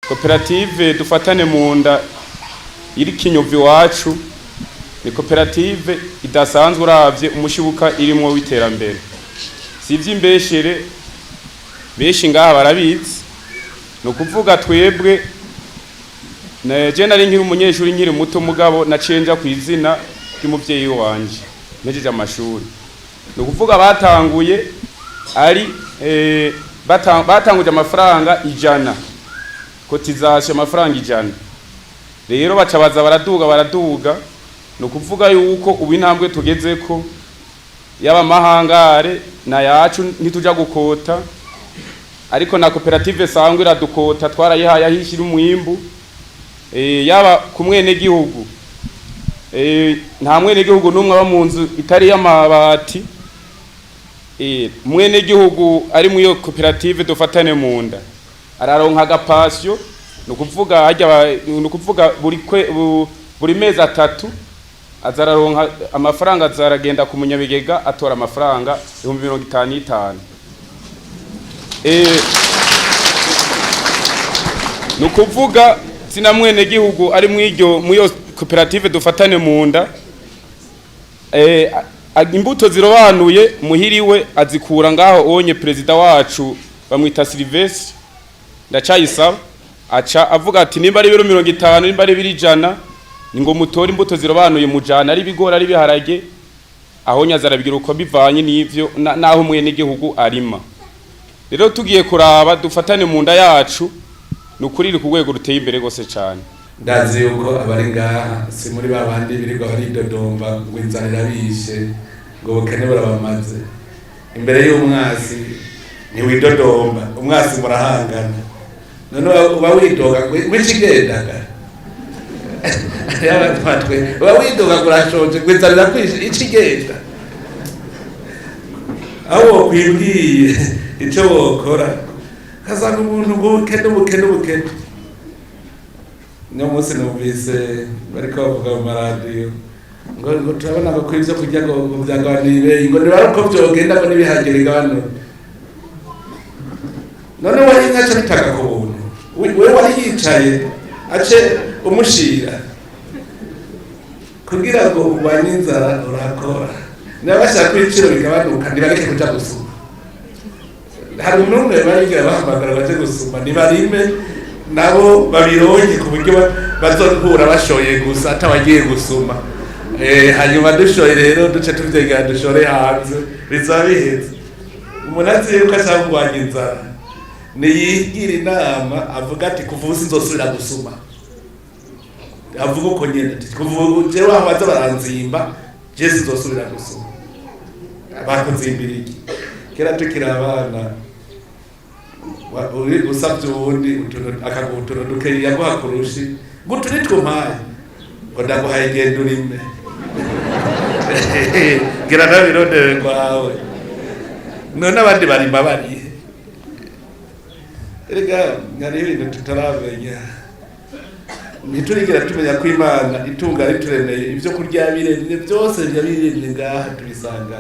Koperative dufatane mu nda iri Kinyovu iwacu ni koperative idasanzwe uravye umushibuka irimo w'iterambere. Si ivy'imbeshere beshi ngaha barabizi, no kuvuga twebwe je nari nkiri umunyeshuri nkiri muto mugabo nacenja kw'izina ry'umuvyeyi wanje nejeje amashuri. No kuvuga batanguye ari batanguje amafaranga 100 kotizashe amafaranga 100. Rero baca baza baraduga no kuvuga yuko ubu intambwe tugezeko yaba mahangare na yacu ntituja gukota, ariko na koperative sangwe iradukota twarayihaye ahishira umwimbu yaba kumwene gihugu nta mwene gihugu numwe aba mu nzu itari y'amabati mwene gihugu ari mu yo koperative dufatane mu nda araronka agapasyo no kuvuga hajya no kuvuga buri mezi 3 azararonka amafaranga azaragenda ku munyabigega atora amafaranga 50,055 no kuvuga sina mwene gihugu ari mu yo koperative dufatane mu nda imbuto zirobanuye muhiriwe azikura ngaho onye president wacu bamwita Sylvestre ndacayisaba aca avuga ati nimba ari 50 nimba ari 100 ningo mutora imbuto zirobanuye mujana ari bigora ari biharage aho nyazarabigira uko bivanye n'ivyo naho mwene gihugu arima. Rero tugiye kuraba dufatane mu nda yacu nukuriri ku rwego ruteye imbere gose cyane. Ndazi yuko abari ngaha si muri babandi birirwa bari dodomba ngo inzara irabishe ngo bukene burabamaze. Imbere y'umwasi ni widodomba umwasi murahangana. None uba widoga wikigendaga yaba twatwe uba widoga kurashonje inzara irakwishe ikigenda. Aho kwibwiye icyo wokora kazana umuntu ngo bukene no munsi numvise bariko bavuga mu radio ngo turabona ko kwivyo kujya ngo byagabanire ngo nibaruko byogenda ngo nibihagire gabano. None wari nkaca bitaka ku buntu wewe wari yicaye ace umushira kugira ngo ubanye inzara urakora nabashaka kwiciro bigabanuka nibareke kuja gusuma. Hari umuntu barigira bahamagara baje gusuma nibarime nabo babironye ku buryo bazohura bashoye gusa atabagiye gusuma. Hanyuma dushoye rero duce tuvyega dushore hanze bizabiheze. Umunazi yuko ashangwanya inzara ni yigira inama avuga ati kuvuza nzosubira gusuma. Avuga uko nyene ati kuvuga je wabaza baranzimba je nzosubira gusuma. Bakuzimbiriki kera tukira abana usabye ubundi akagutura duke yaguha kurushi guturi twumpaye ngo ndaguhaye genda urime gira nabirondere kwawe. None abandi barima bari erega ngari ibintu tutaramenya niturigira tumenya ko Imana itunga rituremeye ibyo kurya biremye byose byabiremye ngaha tubisanga